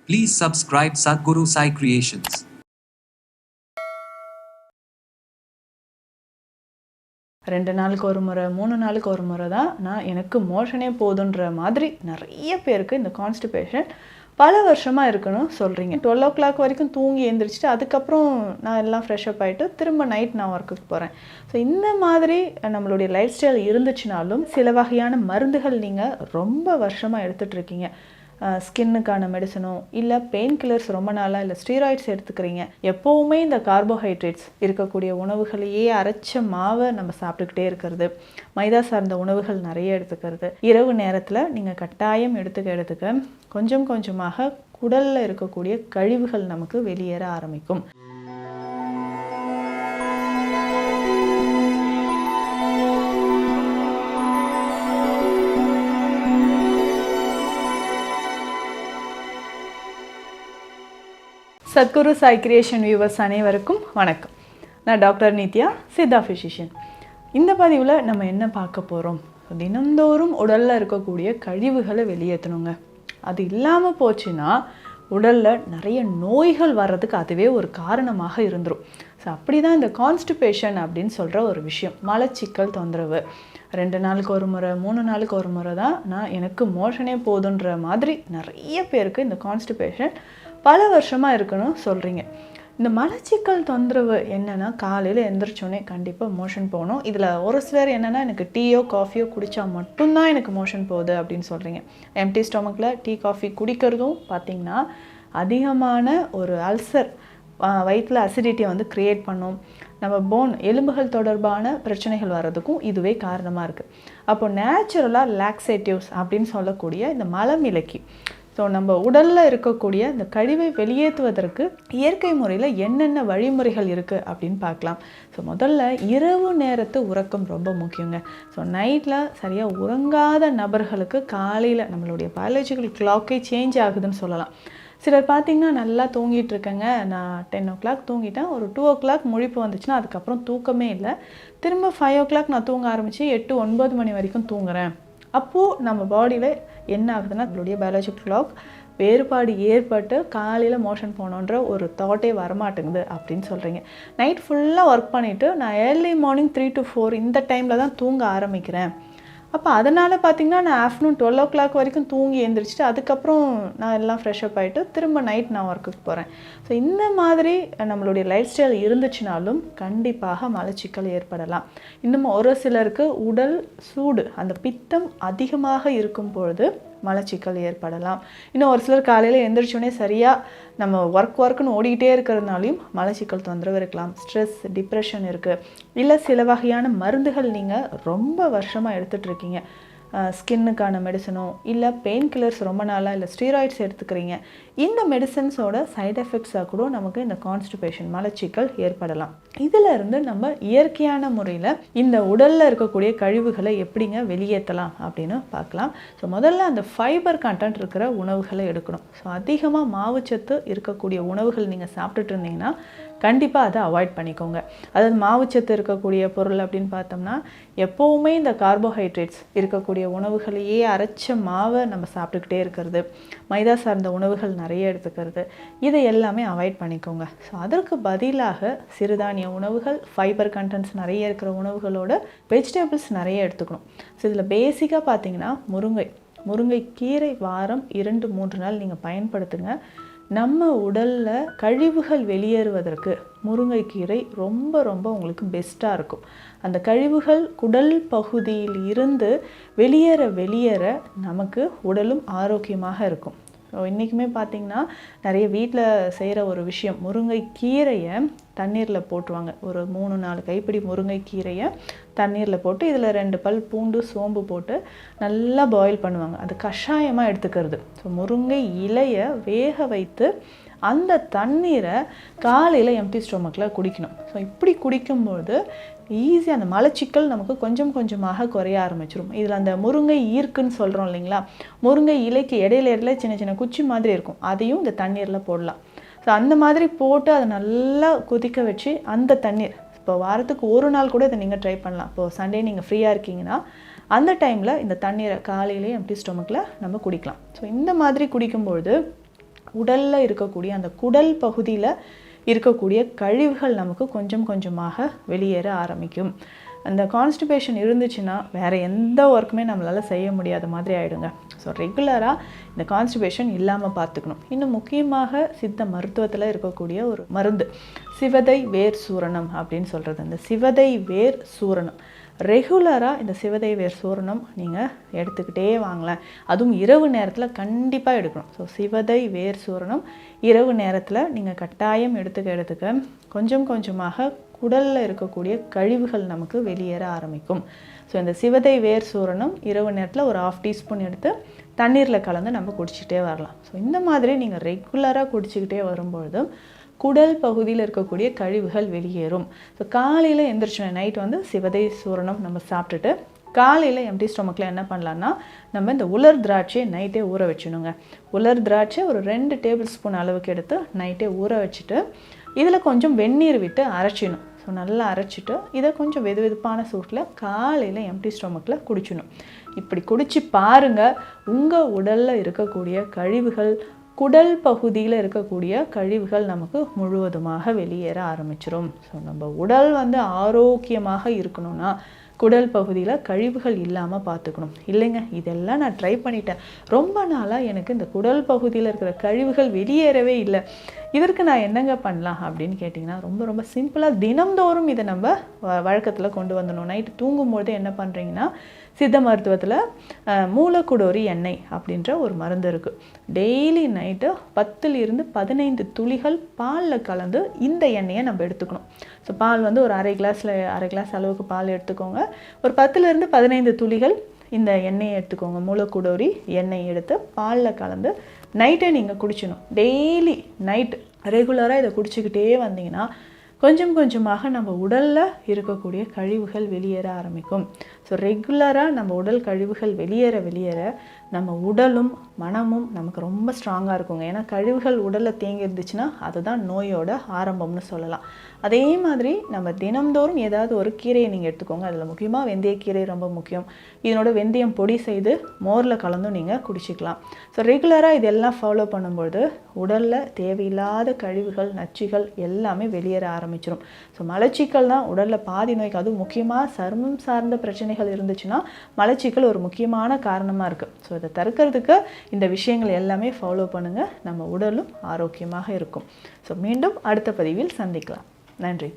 Please subscribe Sadhguru Sai Creations. 2 நாளுக்கு ஒரு முறை 3 நாளுக்கு ஒரு முறை தான் எனக்கு மோஷனே போதுன்ற மாதிரி நிறைய பேருக்கு இந்த கான்ஸ்டிபேஷன் பல வருஷமாக இருக்குன்னு சொல்கிறீங்க. 12 o'clock வரைக்கும் தூங்கி எழுந்திரிச்சிட்டு அதுக்கப்புறம் நான் எல்லாம் ஃப்ரெஷ்அப் ஆகிட்டு திரும்ப நைட் நான் ஒர்க்குக்கு போகிறேன். ஸோ இந்த மாதிரி நம்மளுடைய லைஃப் ஸ்டைல் இருந்துச்சுனாலும் சில வகையான மருந்துகள் நீங்கள் ரொம்ப வருஷமாக எடுத்துகிட்ருக்கீங்க. ஸ்கின்னுக்கான மெடிசனோ இல்லை பெயின் கில்லர்ஸ் ரொம்ப நாளாக இல்லை ஸ்டீராய்ட்ஸ் எடுத்துக்கிறீங்க. எப்போவுமே இந்த கார்போஹைட்ரேட்ஸ் இருக்கக்கூடிய உணவுகளையே அரைச்ச மாவை நம்ம சாப்பிட்டுக்கிட்டே இருக்கிறது, மைதா சார்ந்த உணவுகள் நிறைய எடுத்துக்கிறது, இரவு நேரத்தில் நீங்கள் கட்டாயம் எடுத்துக்க கொஞ்சம் கொஞ்சமாக குடலில் இருக்கக்கூடிய கழிவுகள் நமக்கு வெளியேற ஆரம்பிக்கும். சத்குரு சாய் கிரியேஷன் வியூவர்ஸ் அனைவருக்கும் வணக்கம். நான் டாக்டர் நித்யா, சித்தா ஃபிசிஷியன். இந்த பதிவில் நம்ம என்ன பார்க்க போகிறோம்? தினந்தோறும் உடலில் இருக்கக்கூடிய கழிவுகளை வெளியேற்றணுங்க. அது இல்லாமல் போச்சுன்னா உடலில் நிறைய நோய்கள் வர்றதுக்கு அதுவே ஒரு காரணமாக இருந்துடும். ஸோ அப்படி தான் இந்த கான்ஸ்டிபேஷன் அப்படின்னு சொல்கிற ஒரு விஷயம், மலச்சிக்கல் தொந்தரவு. 2 நாளுக்கு ஒரு முறை 3 நாளுக்கு ஒரு முறை தான் எனக்கு மோஷனே போதுன்ற மாதிரி நிறைய பேருக்கு இந்த கான்ஸ்டிபேஷன் பல வருஷமாக இருக்குன்னு சொல்கிறீங்க. இந்த மலச்சிக்கல் தொந்தரவு என்னென்னா, காலையில் எந்திரிச்சோன்னே கண்டிப்பாக மோஷன் போகணும். இதில் ஒரு சிலர் என்னென்னா, எனக்கு டீயோ காஃபியோ குடித்தா மட்டும்தான் எனக்கு மோஷன் போகுது அப்படின்னு சொல்கிறீங்க. எம்டி ஸ்டொமக்கில் டீ காஃபி குடிக்கிறதும் பார்த்திங்கன்னா அதிகமான ஒரு அல்சர், வயிற்றில் அசிடிட்டியை க்ரியேட் பண்ணும். நம்ம போன் எலும்புகள் தொடர்பான பிரச்சனைகள் வர்றதுக்கும் இதுவே காரணமாக இருக்குது. அப்போ நேச்சுரலாக லாக்ஸேட்டிவ்ஸ் அப்படின்னு சொல்லக்கூடிய இந்த மலமிளக்கி, ஸோ நம்ம உடலில் இருக்கக்கூடிய இந்த கழிவை வெளியேற்றுவதற்கு இயற்கை முறையில் என்னென்ன வழிமுறைகள் இருக்குது அப்படின்னு பார்க்கலாம். ஸோ முதல்ல இரவு நேரத்து உறக்கம் ரொம்ப முக்கியங்க. ஸோ நைட்டில் சரியாக உறங்காத நபர்களுக்கு காலையில் நம்மளுடைய பயாலஜிக்கல் கிளாக்கே சேஞ்ச் ஆகுதுன்னு சொல்லலாம். சிலர் பார்த்திங்கன்னா நல்லா தூங்கிட்டு இருக்கேங்க, நான் 10 o'clock தூங்கிட்டேன், ஒரு 2 o'clock முழிப்பு வந்துச்சுன்னா அதுக்கப்புறம் தூக்கமே இல்லை, திரும்ப 5 o'clock நான் தூங்க ஆரம்பித்து 8-9 மணி வரைக்கும் தூங்குறேன். அப்போது நம்ம பாடியில் என்ன ஆகுதுன்னா, நம்மளுடைய பயாலஜிக்கல் கிளாக் வேறுபாடு ஏற்பட்டு காலையில் மோஷன் போகணுன்ற ஒரு தாட்டே வரமாட்டேங்குது அப்படின்னு சொல்கிறீங்க. நைட் ஃபுல்லாக ஒர்க் பண்ணிவிட்டு நான் ஏர்லி மார்னிங் 3 to 4 இந்த டைமில் தான் தூங்க ஆரம்பிக்கிறேன். அப்போ அதனால் பார்த்திங்கன்னா நான் ஆஃப்டர்நூன் 12 o'clock வரைக்கும் தூங்கி எழுந்திரிச்சிட்டு அதுக்கப்புறம் நான் எல்லாம் ஃப்ரெஷ்அப் ஆகிட்டு திரும்ப நைட் நான் ஒர்க்குக்கு போகிறேன். ஸோ இந்த மாதிரி நம்மளுடைய லைஃப் ஸ்டைல் இருந்துச்சுனாலும் கண்டிப்பாக மலச்சிக்கல் ஏற்படலாம். இன்னும் ஒரு சிலருக்கு உடல் சூடு, அந்த பித்தம் அதிகமாக இருக்கும் பொழுது மலச்சிக்கல் ஏற்படலாம். இன்னும் ஒரு சிலர் காலையில் எழுந்திரிச்சோடனே சரியாக நம்ம ஒர்க்குன்னு ஓடிக்கிட்டே இருக்கிறதுனாலையும் மலச்சிக்கல் தொந்தரவு இருக்கலாம். ஸ்ட்ரெஸ், டிப்ரெஷன் இருக்குது. இல்லை சில வகையான மருந்துகள் நீங்கள் ரொம்ப வருஷமாக எடுத்துகிட்ருக்கீங்க. ஸ்கின்னுக்கான மெடிசனோ இல்லை பெயின் கில்லர்ஸ் ரொம்ப நாளாக இல்லை ஸ்டீராய்ட்ஸ் எடுத்துக்கிறீங்க. இந்த மெடிசன்ஸோட சைட் எஃபெக்ட்ஸாக கூட நமக்கு இந்த கான்ஸ்டிபேஷன் மலச்சிக்கல் ஏற்படலாம். இதிலிருந்து நம்ம இயற்கையான முறையில் இந்த உடலில் இருக்கக்கூடிய கழிவுகளை எப்படிங்க வெளியேற்றலாம் அப்படின்னு பார்க்கலாம். ஸோ முதல்ல அந்த ஃபைபர் கண்டென்ட் இருக்கிற உணவுகளை எடுக்கணும். ஸோ அதிகமாக மாவுச்சத்து இருக்கக்கூடிய உணவுகள் நீங்கள் சாப்பிட்டுட்டு இருந்தீங்கன்னா கண்டிப்பாக அதை அவாய்ட் பண்ணிக்கோங்க. அதாவது மாவுச்சத்து இருக்கக்கூடிய பொருள் அப்படின்னு பார்த்தோம்னா, எப்போவுமே இந்த கார்போஹைட்ரேட்ஸ் இருக்கக்கூடிய உணவுகளையே அரைச்ச மாவை நம்ம சாப்பிட்டுக்கிட்டே இருக்கிறது, மைதா சார்ந்த உணவுகள் நிறைய எடுத்துக்கிறது, இதை எல்லாமே அவாய்ட் பண்ணிக்கோங்க. ஸோ அதற்கு பதிலாக சிறுதானிய உணவுகள், ஃபைபர் கண்டென்ட்ஸ் நிறைய இருக்கிற உணவுகளோட வெஜிடபிள்ஸ் நிறைய எடுத்துக்கணும். ஸோ இதில் பேசிக்காக பார்த்தீங்கன்னா முருங்கைக்கீரை வாரம் 2-3 நாள் நீங்கள் பயன்படுத்துங்க. நம்ம உடலில் கழிவுகள் வெளியேறுவதற்கு முருங்கைக்கீரை ரொம்ப ரொம்ப உங்களுக்கு பெஸ்ட்டாக இருக்கும். அந்த கழிவுகள் குடல் பகுதியில் இருந்து வெளியேற நமக்கு உடலும் ஆரோக்கியமாக இருக்கும். ஸோ இன்றைக்குமே பார்த்திங்கன்னா நிறைய வீட்டில் செய்கிற ஒரு விஷயம், முருங்கைக்கீரையை தண்ணீரில் போட்டுருவாங்க. ஒரு 3-4 கைப்பிடி முருங்கைக்கீரையை தண்ணீரில் போட்டு இதில் 2 பல் பூண்டு, சோம்பு போட்டு நல்லா பாயில் பண்ணுவாங்க. அது கஷாயமாக எடுத்துக்கிறது. ஸோ முருங்கை இலையை வேக வைத்து அந்த தண்ணீரை காலையில் எம்டி ஸ்டொமக்கில் குடிக்கணும். ஸோ இப்படி குடிக்கும்போது ஈஸியாக அந்த மலச்சிக்கல் நமக்கு கொஞ்சம் கொஞ்சமாக குறைய ஆரம்பிச்சிடும். இதில் அந்த முருங்கை ஈர்க்குன்னு சொல்கிறோம் இல்லைங்களா, முருங்கை இலைக்கு இடையில சின்ன சின்ன குச்சி மாதிரி இருக்கும், அதையும் இந்த தண்ணீரில் போடலாம். ஸோ அந்த மாதிரி போட்டு அதை நல்லா கொதிக்க வச்சு அந்த தண்ணீர், இப்போ வாரத்துக்கு 1 நாள் கூட இதை நீங்கள் ட்ரை பண்ணலாம். இப்போது சண்டே நீங்கள் ஃப்ரீயாக இருக்கீங்கன்னா அந்த டைமில் இந்த தண்ணீரை காலையிலேயே எம்டி ஸ்டொமக்கில் நம்ம குடிக்கலாம். ஸோ இந்த மாதிரி குடிக்கும்பொழுது உடலில் இருக்கக்கூடிய அந்த குடல் பகுதியில் இருக்கக்கூடிய கழிவுகள் நமக்கு கொஞ்சம் கொஞ்சமாக வெளியேற ஆரம்பிக்கும். அந்த கான்ஸ்டிபேஷன் இருந்துச்சுன்னா வேறு எந்த ஒர்க்குமே நம்மளால் செய்ய முடியாத மாதிரி ஆகிடுங்க. ஸோ ரெகுலராக இந்த கான்ஸ்டிபேஷன் இல்லாமல் பார்த்துக்கணும். இன்னும் முக்கியமாக சித்த மருத்துவத்தில் இருக்கக்கூடிய ஒரு மருந்து சிவதை வேர் சூரணம் அப்படின்னு சொல்கிறது. அந்த சிவதை வேர் சூரணம் ரெகுலராக இந்த சிவதை வேர் சூரணம் நீங்கள் எடுத்துக்கிட்டே வாங்கலாம். அதுவும் இரவு நேரத்தில் கண்டிப்பாக எடுக்கணும். ஸோ சிவதை வேர் சூரணம் இரவு நேரத்தில் நீங்கள் கட்டாயம் எடுத்துக்க கொஞ்சம் கொஞ்சமாக குடலில் இருக்கக்கூடிய கழிவுகள் நமக்கு வெளியேற ஆரம்பிக்கும். ஸோ இந்த சிவதை வேர் சூரணம் இரவு நேரத்தில் ஒரு 1/2 டீஸ்பூன் எடுத்து தண்ணீரில் கலந்து நம்ம குடிச்சிட்டே வரலாம். ஸோ இந்த மாதிரி நீங்கள் ரெகுலராக குடிச்சிக்கிட்டே வரும்பொழுதும் குடல் பகுதியில் இருக்கக்கூடிய கழிவுகள் வெளியேறும். ஸோ காலையில் எந்திரிச்சோம், நைட் வந்து சிவதை சூரணம் நம்ம சாப்பிட்டுட்டு காலையில் எம்டி ஸ்டொமக்கில் என்ன பண்ணலான்னா நம்ம இந்த உலர் திராட்சையை நைட்டே ஊற வச்சுணுங்க. உலர் திராட்சை ஒரு 2 டேபிள் ஸ்பூன் அளவுக்கு எடுத்து நைட்டே ஊற வச்சுட்டு இதில் கொஞ்சம் வெந்நீர் விட்டு அரைச்சிடணும். ஸோ நல்லா அரைச்சிட்டு இதை கொஞ்சம் வெதுவெதுப்பான சூட்டில் காலையில் எம்டி ஸ்டொமக்கில் குடிச்சிடணும். இப்படி குடிச்சு பாருங்கள், உங்கள் உடலில் இருக்கக்கூடிய கழிவுகள் குடல் பகுதியில் இருக்கக்கூடிய கழிவுகள் நமக்கு முழுவதுமாக வெளியேற ஆரம்பிச்சிடும். ஸோ நம்ம உடல் வந்து ஆரோக்கியமாக இருக்கணும்னா குடல் பகுதியில் கழிவுகள் இல்லாமல் பார்த்துக்கணும். இல்லைங்க, இதெல்லாம் நான் ட்ரை பண்ணிட்டேன், ரொம்ப நாளாக எனக்கு இந்த குடல் பகுதியில் இருக்கிற கழிவுகள் வெளியேறவே இல்லை, இதற்கு நான் என்னங்க பண்ணலாம் அப்படின்னு கேட்டிங்கன்னா ரொம்ப ரொம்ப சிம்பிளாக தினம்தோறும் இதை நம்ம வழக்கத்தில் கொண்டு வந்துடணும். நைட்டு தூங்கும்போது என்ன பண்ணுறீங்கன்னா சித்த மருத்துவத்தில் மூலக்குடோரி எண்ணெய் அப்படின்ற ஒரு மருந்து இருக்குது. டெய்லி நைட்டு 10 to 15 துளிகள் பாலில் கலந்து இந்த எண்ணெயை நம்ம எடுத்துக்கணும். ஸோ பால் வந்து ஒரு அரை கிளாஸ் அளவுக்கு பால் எடுத்துக்கோங்க. ஒரு 10 to 15 துளிகள் இந்த எண்ணெயை எடுத்துக்கோங்க. மூலக்குடோரி எண்ணெய் எடுத்து பாலில் கலந்து நைட்டே நீங்கள் குடிச்சிடணும். டெய்லி நைட் ரெகுலராக இதை குடிச்சிக்கிட்டே வந்தீங்கன்னா கொஞ்சம் கொஞ்சமாக நம்ம உடலில் இருக்கக்கூடிய கழிவுகள் வெளியேற ஆரம்பிக்கும். ஸோ ரெகுலராக நம்ம உடல் கழிவுகள் வெளியேற நம்ம உடலும் மனமும் நமக்கு ரொம்ப ஸ்ட்ராங்காக இருக்குங்க. ஏன்னா கழிவுகள் உடலில் தேங்கி இருந்துச்சுன்னா அதுதான் நோயோட ஆரம்பம்னு சொல்லலாம். அதே மாதிரி நம்ம தினம்தோறும் ஏதாவது ஒரு கீரையை நீங்கள் எடுத்துக்கோங்க. அதில் முக்கியமாக வெந்தயக்கீரை ரொம்ப முக்கியம். இதனோட வெந்தயம் பொடி செய்து மோரில் கலந்தும் நீங்கள் குடிச்சிக்கலாம். ஸோ ரெகுலராக இதெல்லாம் ஃபாலோ பண்ணும்பொழுது உடலில் தேவையில்லாத கழிவுகள் நச்சுகள் எல்லாமே வெளியேற ஆரம்பிச்சிடும். ஸோ மலச்சிக்கல் தான் உடலில் பாதி நோய்க்கு, அதுவும் முக்கியமாக சருமம் சார்ந்த பிரச்சனைகள் இருந்துச்சுன்னா மலச்சிக்கல் ஒரு முக்கியமான காரணமாக இருக்குது. ஸோ இதை தடுக்கிறதுக்கு இந்த விஷயங்கள் எல்லாமே ஃபாலோ பண்ணுங்கள், நம்ம உடலும் ஆரோக்கியமாக இருக்கும். ஸோ மீண்டும் அடுத்த பதிவில் சந்திக்கலாம். நன்றி.